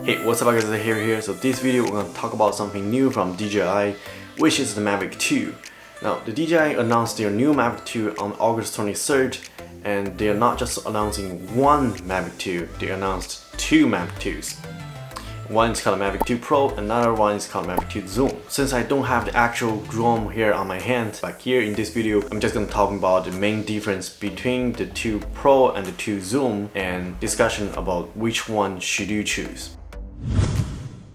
Hey, what's up guys, here. So this video we're going to talk about something new from DJI, which is the Mavic 2. Now, the DJI announced their new Mavic 2 on August 23rd, and they are not just announcing one Mavic 2, they announced two Mavic 2s. One is called Mavic 2 Pro, another one is called Mavic 2 Zoom. Since I don't have the actual drone here on my hand, like here in this video, I'm just gonna talk about the main difference between the 2 Pro and the 2 Zoom and discussion about which one should you choose.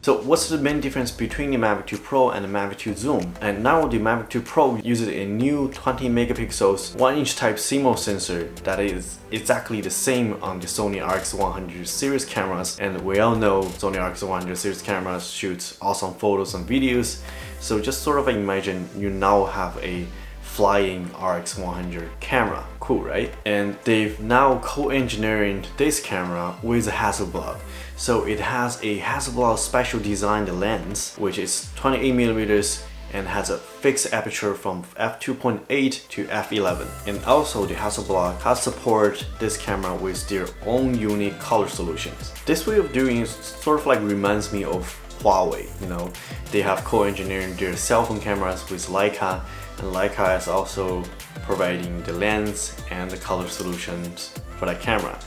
So what's the main difference between the Mavic 2 Pro and the Mavic 2 Zoom? And now the Mavic 2 Pro uses a new 20 megapixels 1-inch type CMOS sensor that is exactly the same on the Sony RX100 series cameras, and we all know Sony RX100 series cameras shoots awesome photos and videos. So just sort of imagine you now have a flying RX100 camera. Cool, right? And they've now co-engineered this camera with Hasselblad. So it has a Hasselblad special designed lens, which is 28mm and has a fixed aperture from f2.8 to f11. And also the Hasselblad has support this camera with their own unique color solutions. This way of doing is sort of like reminds me of Huawei. You know, they have co-engineered their cell phone cameras with Leica, and Leica is also providing the lens and the color solutions for that camera.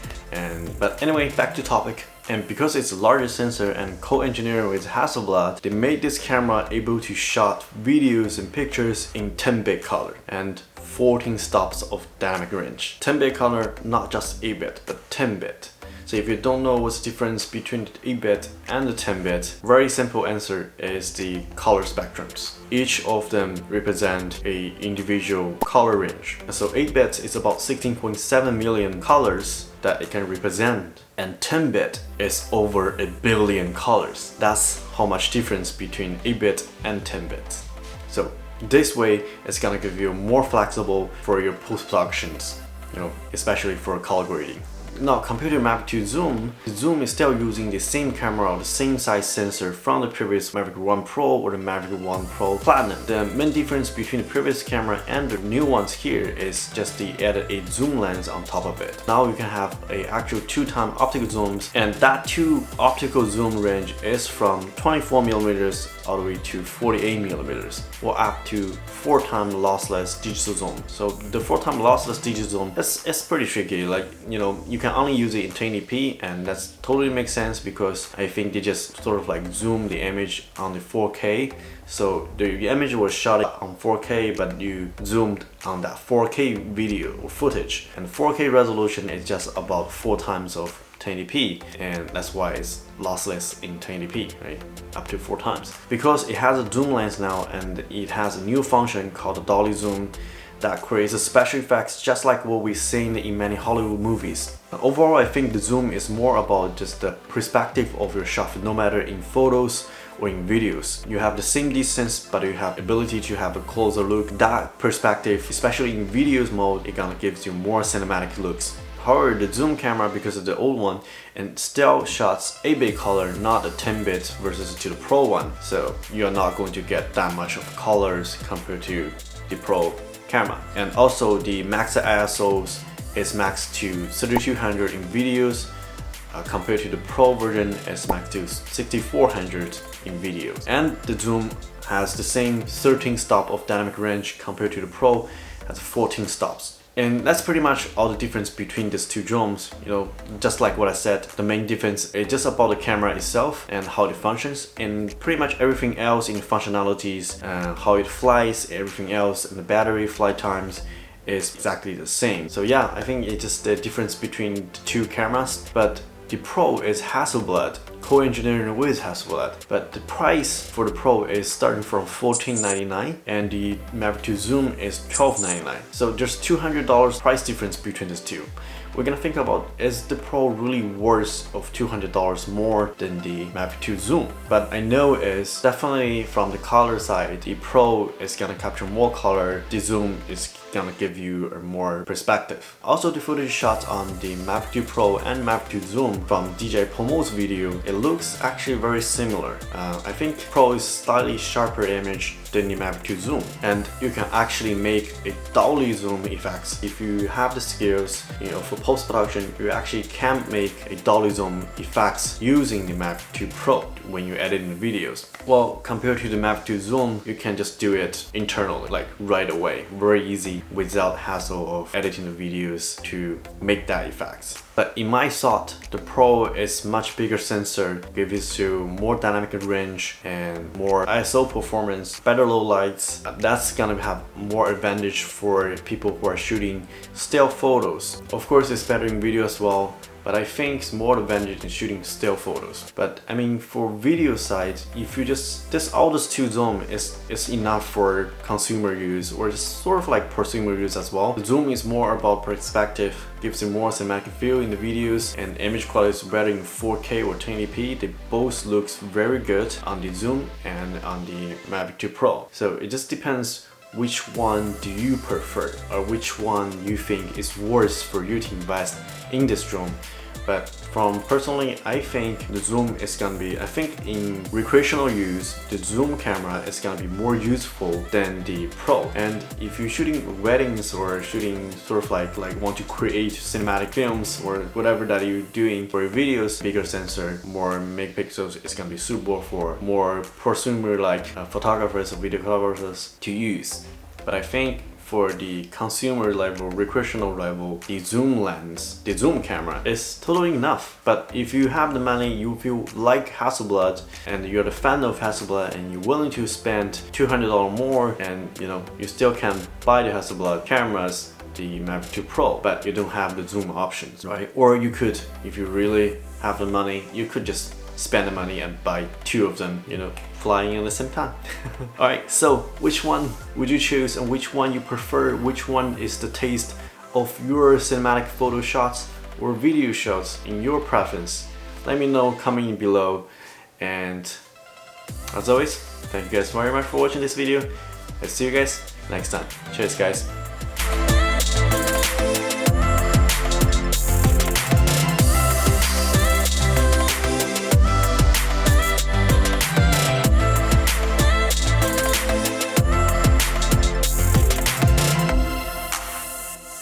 But anyway, back to topic. And because it's a larger sensor and co-engineered with Hasselblad, they made this camera able to shot videos and pictures in 10-bit color and 14 stops of dynamic range. 10-bit color, not just 8-bit, but 10-bit. So if you don't know what's the difference between the 8-bit and the 10-bit, very simple answer is the color spectrums. Each of them represent a individual color range. So 8-bit is about 16.7 million colors that it can represent, and 10-bit is over 1 billion colors. That's how much difference between 8-bit and 10-bit. So this way it's gonna give you more flexible for your post-productions, you know, especially for color grading. Now, compared to Mavic 2 Zoom, the Zoom is still using the same camera or the same size sensor from the previous Mavic 1 Pro or the Mavic 1 Pro Platinum. The main difference between the previous camera and the new ones here is just they added a zoom lens on top of it. Now you can have a actual 2-time optical zooms, and that 2 optical zoom range is from 24mm all the way to 48mm, or up to 4-time lossless digital zoom. So the 4-time lossless digital zoom is pretty tricky. Like, you know, you can only use it in 1080p, and that's totally makes sense because I think they just sort of like zoom the image on the 4K. So the image was shot on 4K, but you zoomed on that 4K video or footage, and 4K resolution is just about 4 times of 1080p, and that's why it's lossless in 1080p, right? Up to 4 times. Because it has a zoom lens now, and it has a new function called the dolly zoom that creates a special effects just like what we've seen in many Hollywood movies. Overall, I think the zoom is more about just the perspective of your shot, no matter in photos or in videos. You have the same distance, but you have ability to have a closer look. That perspective, especially in videos mode, it gonna gives you more cinematic looks. However, the zoom camera, because of the old one, and still shots 8-bit color, not a 10-bit versus to the Pro one. So you're not going to get that much of colors compared to the Pro camera. And also the max ISOs is maxed to 3200 in videos, compared to the Pro version is maxed to 6400 in videos. And the zoom has the same 13 stop of dynamic range compared to the Pro has 14 stops. And that's pretty much all the difference between these two drones. You know, just like what I said, the main difference is just about the camera itself and how it functions, and pretty much everything else in the functionalities, how it flies, everything else, and the battery flight times is exactly the same. So yeah, I think it's just the difference between the two cameras, but the Pro is Hasselblad, co-engineering with Hasselblad, but the price for the Pro is starting from $14.99 and the Mavic 2 Zoom is $12.99. So there's $200 price difference between these two. We're gonna think about, is the Pro really worth of $200 more than the Mavic 2 Zoom? But I know is definitely from the color side, the Pro is gonna capture more color, the Zoom is gonna give you a more perspective. Also, the footage shot on the Mavic 2 Pro and Mavic 2 Zoom from DJI Promo's video, it looks actually very similar. I think Pro is slightly sharper image than the Mavic 2 Zoom, and you can actually make a dolly zoom effects. If you have the skills, for post-production, you actually can make a dolly zoom effects using the Mavic 2 Pro when you edit in the videos. Well, compared to the Mavic 2 Zoom, you can just do it internally, like right away, very easy, without hassle of editing the videos to make that effects. But in my thought, the Pro is much bigger sensor, gives you more dynamic range and more ISO performance, better low lights. That's gonna have more advantage for people who are shooting still photos. Of course, it's better in video as well, but I think it's more advantage in shooting still photos. But I mean, for video side, if you just all this 2 zoom is enough for consumer use, or just sort of like prosumer use as well. The zoom is more about perspective, gives you more cinematic feel in the videos, and image quality is better in 4K or 1080p. They both looks very good on the Zoom and on the Mavic 2 Pro. So it just depends which one do you prefer, or which one you think is worth for you to invest in this drone. But from personally, I think the Zoom is gonna be, I think in recreational use, the Zoom camera is gonna be more useful than the Pro. And if you're shooting weddings or shooting sort of like want to create cinematic films or whatever that you're doing for your videos, bigger sensor, more megapixels is gonna be suitable for more prosumer like photographers or videographers to use. But I think for the consumer level, recreational level, the zoom lens, the zoom camera is totally enough. But if you have the money, you feel like Hasselblad, and you're the fan of Hasselblad, and you're willing to spend $200 more, and you still can buy the Hasselblad cameras, the Mavic 2 Pro, but you don't have the zoom options, right? Or you could, if you really have the money, you could just spend the money and buy 2 of them, flying at the same time. Alright, so which one would you choose, and which one you prefer? Which one is the taste of your cinematic photo shots or video shots in your preference? Let me know comment below, and as always, thank you guys very much for watching this video. I'll see you guys next time. Cheers guys.